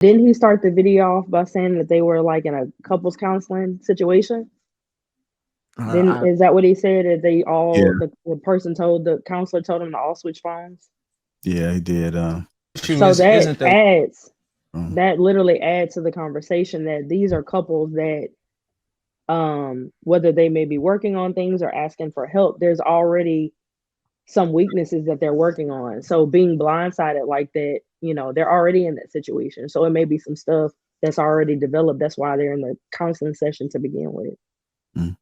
Didn't he start the video off by saying that they were like in a couples counseling situation? Then I, is that what he said? That they all Yeah, the person told the counselor told them to all switch phones? yeah, he did. Issue So is that isn't the adds Um, that literally adds to the conversation that these are couples that whether they may be working on things or asking for help, there's already some weaknesses that they're working on. So being blindsided like that, they're already in that situation. So it may be some stuff that's already developed. That's why they're in the counseling session to begin with. mm, and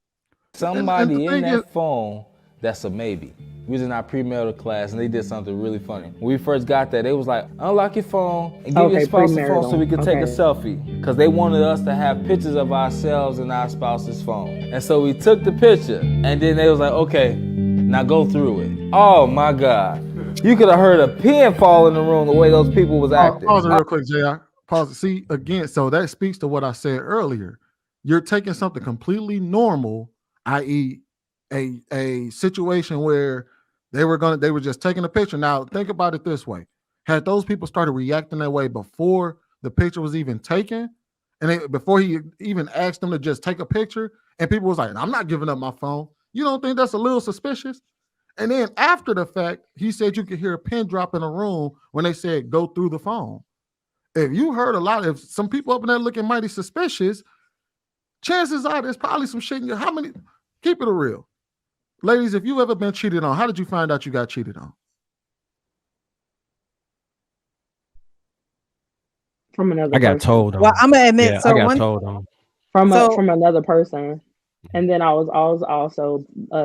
the somebody in thing is, that phone that's a maybe. We was in our premarital class and they did something really funny. When we first got there, they was like, unlock your phone and give your Okay, spouse the phone so premarital. we could take a Okay. selfie. Because they wanted us to have pictures of ourselves in our spouse's phone. And so we took the picture and then they was like, okay, now go through it. Oh my God. You could have heard a pin fall in the room the way those people was acting. pause it real quick, Jr. Pause it. See again. So that speaks to what I said earlier. You're taking something completely normal, i.e., a situation where they were just taking a picture. Now think about it this way: had those people started reacting that way before the picture was even taken, and before he even asked them to just take a picture, and people was like, "I'm not giving up my phone." You don't think that's a little suspicious? And then after the fact, he said you could hear a pin drop in a room when they said go through the phone. If you heard a lot, if some people up in there looking mighty suspicious, chances are there's probably some shit in your. How many? Keep it real, ladies. If you ever been cheated on, how did you find out you got cheated on? From another I got person. told Well, on. I'm gonna admit, Yeah, I so got one, told on. so From another person. And then I was also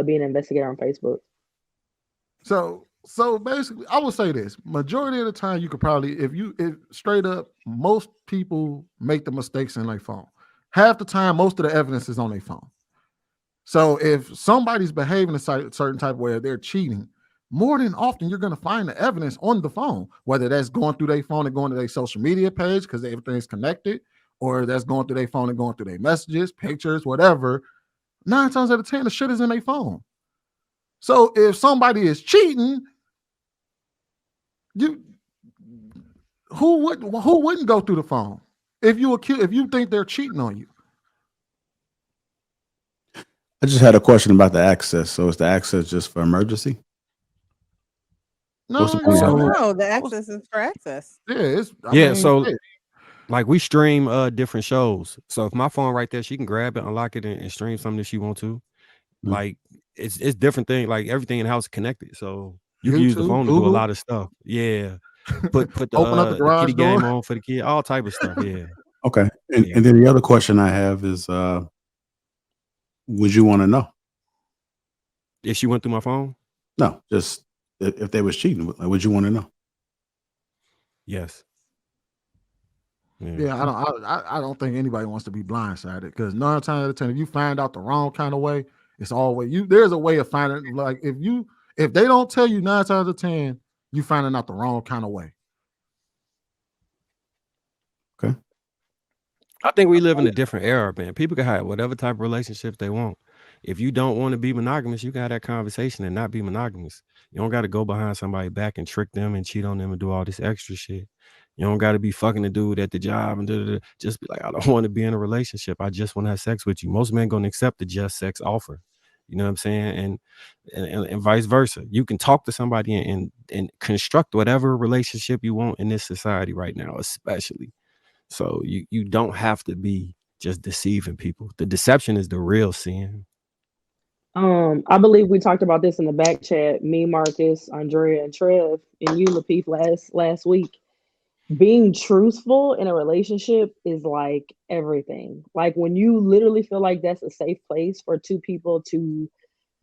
being an investigator on Facebook. So basically, I would say this: majority of the time, you could probably, if straight up, most people make the mistakes in their phone. Half the time, most of the evidence is on their phone. So if somebody's behaving a certain type of way, they're cheating, more than often you're going to find the evidence on the phone, whether that's going through their phone and going to their social media page because everything's connected, or that's going through their phone and going through their messages, pictures, whatever. 9 times out of 10, the shit is in their phone. So if somebody is cheating, you who wouldn't go through the phone if you think they're cheating on you? I just had a question about the access. So is the access just for emergency? What's No, the point of So having that? no, the access is for access. yeah, it's I yeah, mean, so yeah. like we stream different shows. So if my phone right there, she can grab it, unlock it, and stream something that she want to. Mm. Like it's different thing. Like everything in the house is connected. So you can use the YouTube, phone to do a Google, lot of stuff. Yeah. Put open up the the garage kitty game door. on for the kid, all type of stuff. Yeah. Okay. Yeah. And then the other question I have is would you want to know? If she went through my phone, No, just if they was cheating, would you want to know? yes. Yeah. Yeah, I don't think anybody wants to be blindsided because 9 times out of 10, if you find out the wrong kind of way, it's always you. There's a way of finding like if they don't tell you 9 times out of 10, you finding out the wrong kind of way. Okay. I think we live in a different era, man. People can have whatever type of relationships they want. If you don't want to be monogamous, you can have that conversation and not be monogamous. You don't got to go behind somebody back and trick them and cheat on them and do all this extra shit. You don't got to be fucking the dude at the job and just be like, I don't want to be in a relationship. I just want to have sex with you. Most men gonna accept the just sex offer. You know what I'm saying? And vice versa. You can talk to somebody and construct whatever relationship you want in this society right now, especially. So you don't have to be just deceiving people. The deception is the real sin. I believe we talked about this in the back chat, me, Marcus, Andrea, and Trev, and you, Lapeef, last week. Being truthful in a relationship is like everything. Like when you literally feel like that's a safe place for two people to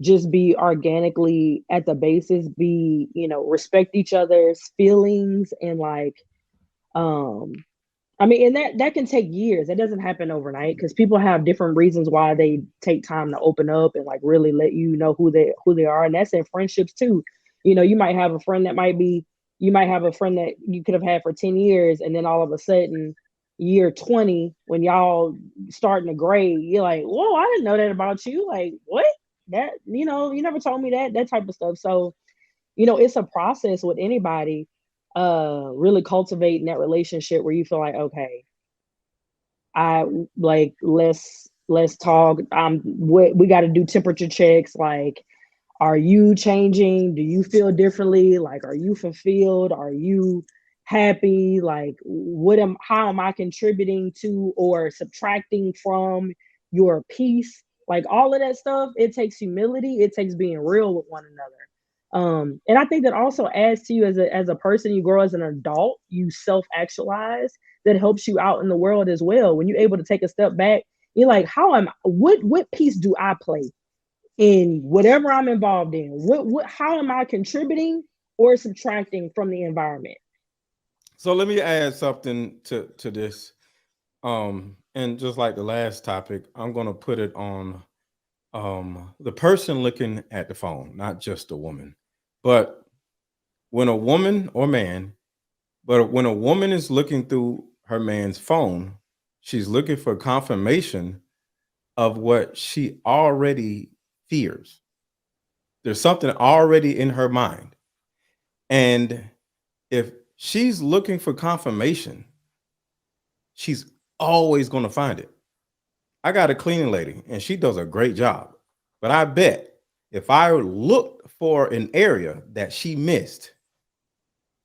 just be organically at the basis, respect each other's feelings and like um I mean, and that can take years. That doesn't happen overnight because people have different reasons why they take time to open up and like really let you know who they are, and that's in friendships too. You might have a friend that you might have a friend that you could have had for 10 years, and then all of a sudden, year 20, when y'all starting to grade, you're like, "Whoa, I didn't know that about you." Like, what? That you never told me that type of stuff. So, it's a process with anybody really cultivating that relationship where you feel like, okay, I like let's talk. We got to do temperature checks. Like, are you changing? Do you feel differently? Like, are you fulfilled? Are you happy? Like, how am I contributing to or subtracting from your peace? Like all of that stuff, it takes humility. It takes being real with one another. And I think that also adds to you as a person. You grow as an adult, you self-actualize. That helps you out in the world as well. When you're able to take a step back, you're like, what piece do I play in whatever I'm involved in? How am I contributing or subtracting from the environment? So let me add something to this. And just like the last topic, I'm gonna put it on the person looking at the phone, not just a woman. But when a woman or man, but when a woman is looking through her man's phone, she's looking for confirmation of what she already fears. There's something already in her mind. And if she's looking for confirmation, she's always going to find it. I got a cleaning lady and she does a great job. But I bet if I look for an area that she missed,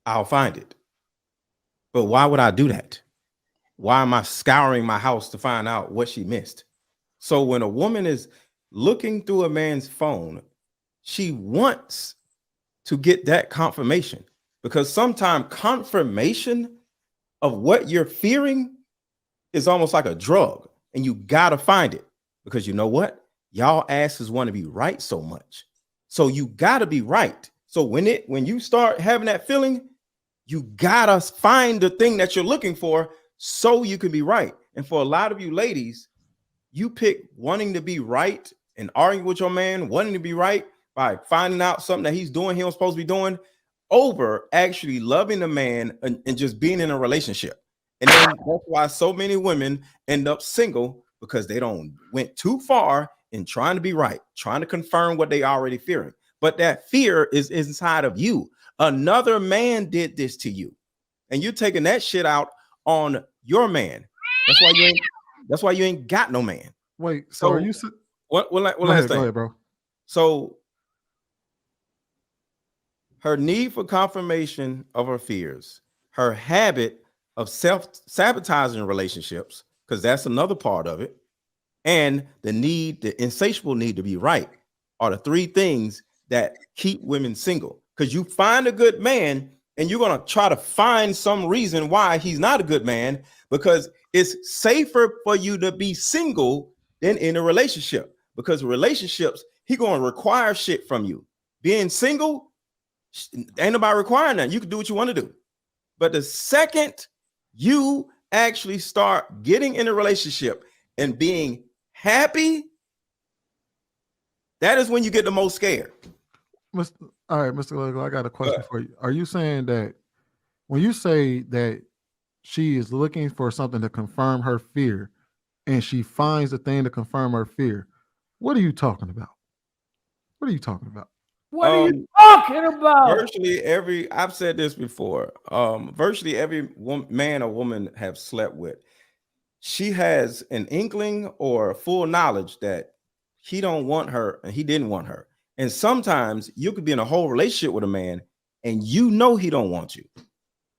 I'll find it. But why would I do that? Why am I scouring my house to find out what she missed? So when a woman is looking through a man's phone, she wants to get that confirmation, because sometimes confirmation of what you're fearing is almost like a drug, and you got to find it, because you know what? Y'all asses want to be right so much. So you got to be right. So when you start having that feeling, you got to find the thing that you're looking for so you can be right. And for a lot of you ladies, you pick wanting to be right and arguing with your man, wanting to be right by finding out something that he's doing he was supposed to be doing, over actually loving the man and just being in a relationship. And then that's why so many women end up single, because they went too far in trying to be right, trying to confirm what they already fearing. But that fear is inside of you. Another man did this to you, and you're taking that shit out on your man. That's why you ain't got no man. Wait, so are you? What last thing? Go ahead, bro. So her need for confirmation of her fears, her habit of self-sabotaging relationships, because that's another part of it, and the insatiable need to be right are the three things that keep women single. Because you find a good man and you're going to try to find some reason why he's not a good man, because it's safer for you to be single than in a relationship, because relationships, he going to require shit from you. Being single, ain't nobody requiring that. You can do what you want to do. But the second you actually start getting in a relationship and being happy, that is when you get the most scared. All right, Mr. LetGo, I got a question for you. Are you saying that when you say that she is looking for something to confirm her fear and she finds the thing to confirm her fear, what are you talking about? What are you talking about? What are you talking about? Virtually I've said this before, virtually every man or woman have slept with, she has an inkling or full knowledge that he don't want her and he didn't want her. And sometimes you could be in a whole relationship with a man and you know he don't want you.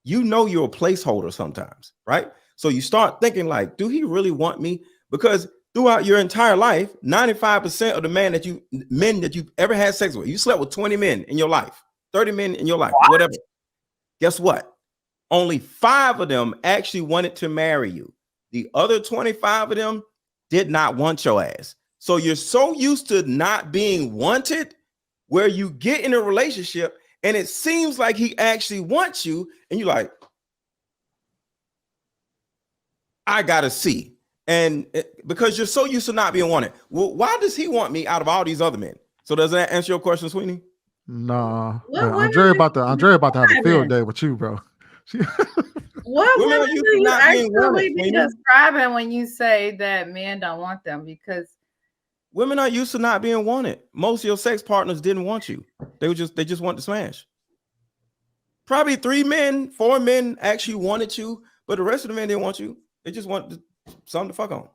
You know you're a placeholder sometimes, right? So you start thinking like, do he really want me? Because throughout your entire life, 95% of the men that you've ever had sex with, you slept with 20 men in your life, 30 men in your life, whatever. Guess what? Only 5 of them actually wanted to marry you. The other 25 of them did not want your ass. So you're so used to not being wanted, where you get in a relationship and it seems like he actually wants you, and you're like, I gotta see. And because you're so used to not being wanted. Well, why does he want me out of all these other men? So does that answer your question, Sweeney? Nah. Andrea about to have a field day with you, bro. What Women women are used do to you not being actually wanted, be Sweeney. describing when you say that men don't want them? Because Women are used to not being wanted. Most of your sex partners didn't want you. They just want to smash. Probably 3 men, 4 men actually wanted you, but the rest of the men didn't want you. They just wanted something to fuck on.